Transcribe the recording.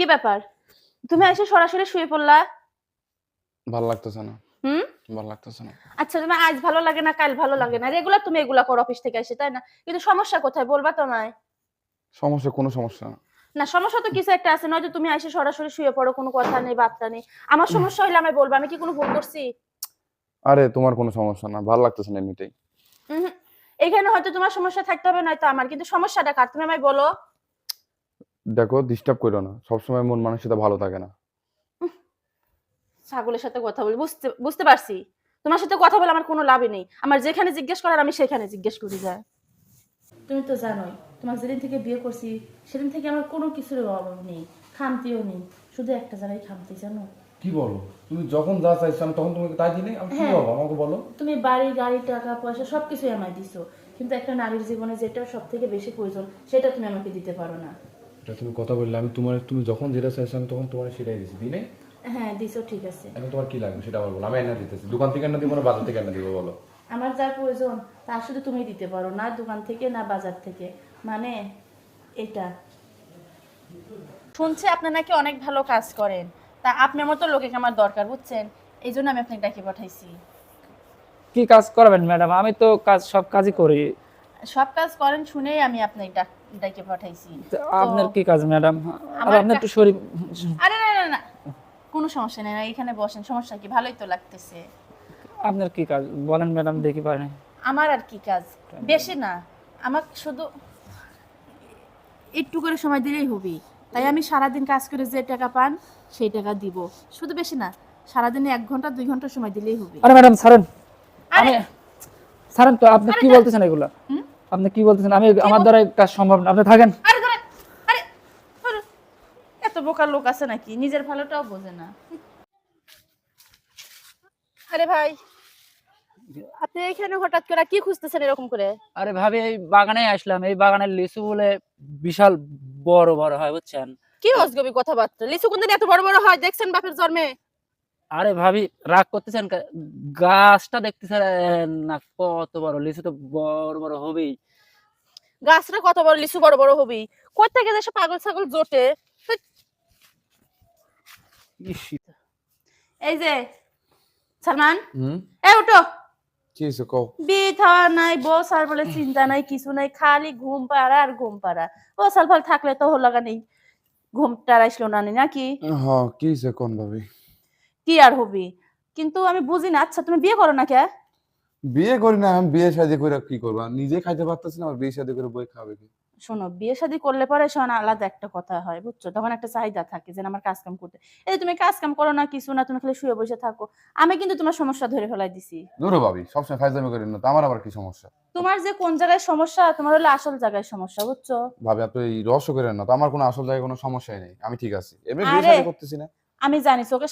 কি ব্যাপার? তুমি এসে সরাসরি শুয়ে পড়লা? ভাল লাগতেছে না। হুম? ভাল লাগতেছে না। আচ্ছা তোমার আজ ভালো লাগে না, কাল ভালো লাগে না। রেগুলার তুমি এগুলা করো অফিস থেকে এসে, তাই না? কিন্তু সমস্যা কোথায় বলবা তো আমায়? সমস্যা কোনো সমস্যা না। না সমস্যা তো কিছু একটা আছে। নয়তো তুমি এসে সরাসরি শুয়ে পড়ো, কোনো কথা নেই, বার্তা নেই। আমার সমস্যা হইলে আমায় বলবা। আমি কি কোনো ভুল করছি? আরে তোমার কোনো সমস্যা না। ভাল লাগতেছে না এমনিতেই। উহু। এখানে হয়তো তোমার সমস্যা থাকতে হবে নয়তো আমার। কিন্তু সমস্যাটা কার? তুমি আমায় বলো। দেখো ডিস্টার্ব কইরো না। সবসময় মন মানসিকতা ভালো থাকে না। ছাগলের সাথে কথা বলি। বুঝতে বুঝতে পারছি। তোমার সাথে কথা বলে আমার কোনো লাভই নেই। আমার যেখানে জিজ্ঞেস করার আমি সেখানে জিজ্ঞেস করি যায়। তুমি তো জানোই, তোমার যেদিন থেকে বিয়ে করছি সেদিন থেকে আমার কোনো কিছুর অভাব নেই, খামতিও নেই। শুধু একটা জায়গায় খামতি, জানো? কি বলো? তুমি যখন যা চাইছো আমি তখন তোমাকে তাই দিই, আমি কি হ্যাঁ। বলবো আমাকে বলো? তুমি বাড়ি, গাড়ি, টাকা, পয়সা সবকিছুই আমায় দিছো। কিন্তু একটা নারীর জীবনে যেটা সবথেকে বেশি প্রয়োজন সেটা তুমি আমাকে দিতে পারো না। এটা তুমি কথা বললে আমি তুমি যখন যেটা চাইছো আমি তখন তোমার সেটাই দিছি, দিই নাই? হ্যাঁ, দিছো, ঠিক আছে। এখন তোমার কি লাগবে সেটা আমার বলো, আমি এনে দিতেছি। দোকান থেকে এনে দিব না বাজার থেকে এনে দিব, বলো? আমার যা প্রয়োজন তা শুধু তুমিই দিতে পারো, না দোকান থেকে না বাজার থেকে। মানে এটা শুনছি আপনি নাকি অনেক ভালো কাজ করেন। তা আপনার মতো লোকেকে আমার দরকার, বুঝছেন? এই জন্য আমি আপনাকে ডাকি পাঠাইছি। কি কাজ করবেন ম্যাডাম? আমি তো সব কাজই করি। সব কাজ করেন শুনেই আমি আপনাকে ডাকে পাঠাইছি। তো তো আপনার কি কাজ ম্যাডাম? আর আমার আপনি একটু শরীর আরে না না না, কোনো সমস্যা নেই, এখানে বসেন। সমস্যা কি? ভালোই তো লাগতেছে। আপনার কি কাজ বলেন ম্যাডাম, দেখি পারেন। আমার আর কি কাজ? বেশি না, আমাকে শুধু একটু করে সময় দিলেই হবে। তাই আমি সারাদিন কাজ করে যে টাকা পান সেই টাকা দিব। শুধু বেশি না, সারাদিনে 1 ঘন্টা 2 ঘন্টা সময় দিলেই হবে। আরে ম্যাডাম ছাড়েন, আরে আমি ছাড়েন তো। আপনি কি বলতেছেন এগুলা? আপনি কি বলতেছেন? আমার দ্বারা এই কাজ সম্ভব না, আপনি থাকেন। আরে ধরেন, আরে ধরেন। এত বোকা লোক আছে নাকি, নিজের ভালোটাও বোঝে না। আরে ভাই, আপনি এখানে হঠাৎ করে কি খুঁজতেছেন এরকম করে? আরে ভাবি, এই বাগানে আসলাম। এই বাগানের লিচু বলে বিশাল বড় বড় হয়, বুঝছেন? কি অজগবি কথাবার্তা! লিচু কোনদিন এত বড় বড় হয় দেখছেন বাপের জন্মে? আরে ভাবি রাগ করতেছেন গাছটা দেখতেছেন না কত বড়? লিচু তো বড় বড় হবেই। গাছটা কত বড়, লিচু বড় বড় হবেই। কোথা থেকে যে সব পাগল ছাগল জোটে। হুৎ। ইস, এই যে সালমান, হুম? এ উঠো। কি হইছে কও? বিয়ে থাওয়া নাই, বউ আর বলে চিন্তা নাই, কিছু নাই, খালি ঘুম পাড়া আর ঘুম পাড়া। ও সালফাল থাকলে তো হলো লাগা নেই, ঘুমটা আসলো না নি নাকি? হ্যাঁ, কি হইছে কোন ভাবি? কি আর হবি? কিন্তু আমি বুঝি না, আচ্ছা তুমি বিয়ে করো না কে? বিয়ে করি না, আমি বিয়ে শাদী করে কি করবা? নিজে খাইতে পারতেছি না, আর বিয়ে শাদী করে বই খাবে কি? শোনো, বিয়ে শাদী করলে পরে শোনো আলাদা একটা কথা হয়, বুঝছো? তখন একটা চাহিদা থাকে যে না, আমার কাজ কাম করতে। এই যে তুমি কাজ কাম করো না, কিছু না, তুমি খালি শুয়ে বসে থাকো। আমি কিন্তু তোমার সমস্যা ধরে ফেলাই দিছি। দূর হ ভাবি, সবসময় ফাইজলামি করেন না তো, আমার আবার কি সমস্যা? তোমার যে কোন জায়গায় সমস্যা, তোমার হলো আসল জায়গায় সমস্যা, বুঝছো? ভাবি আপনি এই রহস্য করেন না তো, আমার কোনো আসল জায়গায় কোনো সমস্যাই নেই। আমি ঠিক আছি। এমনি বিয়ে আরে শাদী করতেছি না। আমি জানি চোখের